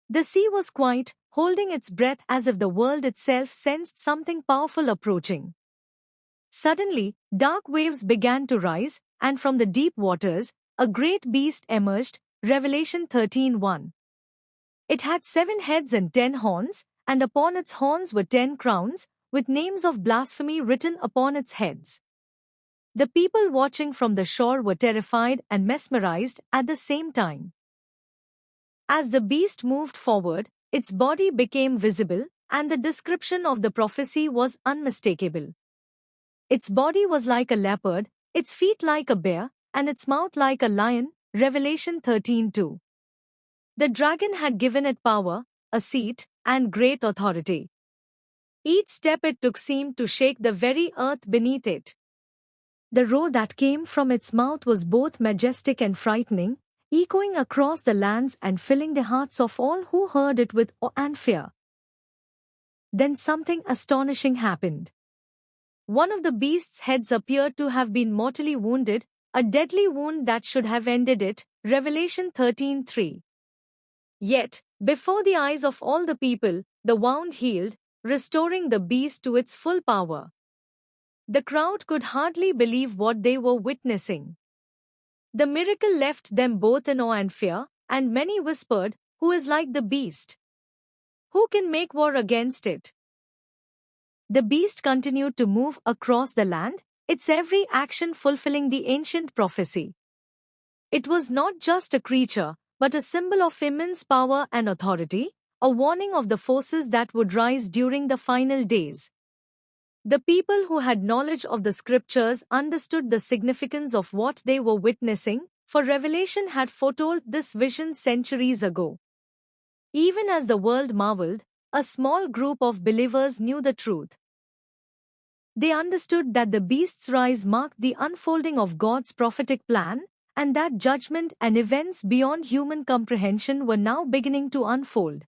The sea was quiet, holding its breath as if the world itself sensed something powerful approaching. Suddenly, dark waves began to rise, and from the deep waters, a great beast emerged, Revelation 13:1. It had 7 heads and 10 horns, and upon its horns were 10 crowns, with names of blasphemy written upon its heads. The people watching from the shore were terrified and mesmerized at the same time. As the beast moved forward, its body became visible, and the description of the prophecy was unmistakable. Its body was like a leopard, its feet like a bear, and its mouth like a lion, Revelation 13:2. The dragon had given it power, a seat, and great authority. Each step it took seemed to shake the very earth beneath it. The roar that came from its mouth was both majestic and frightening, echoing across the lands and filling the hearts of all who heard it with awe and fear. Then something astonishing happened. One of the beast's heads appeared to have been mortally wounded, a deadly wound that should have ended it, Revelation 13:3. Yet, before the eyes of all the people, the wound healed, restoring the beast to its full power. The crowd could hardly believe what they were witnessing. The miracle left them both in awe and fear, and many whispered, "Who is like the beast? Who can make war against it?" The beast continued to move across the land, its every action fulfilling the ancient prophecy. It was not just a creature, but a symbol of immense power and authority, a warning of the forces that would rise during the final days. The people who had knowledge of the scriptures understood the significance of what they were witnessing, for Revelation had foretold this vision centuries ago. Even as the world marveled, a small group of believers knew the truth. They understood that the beast's rise marked the unfolding of God's prophetic plan, and that judgment and events beyond human comprehension were now beginning to unfold.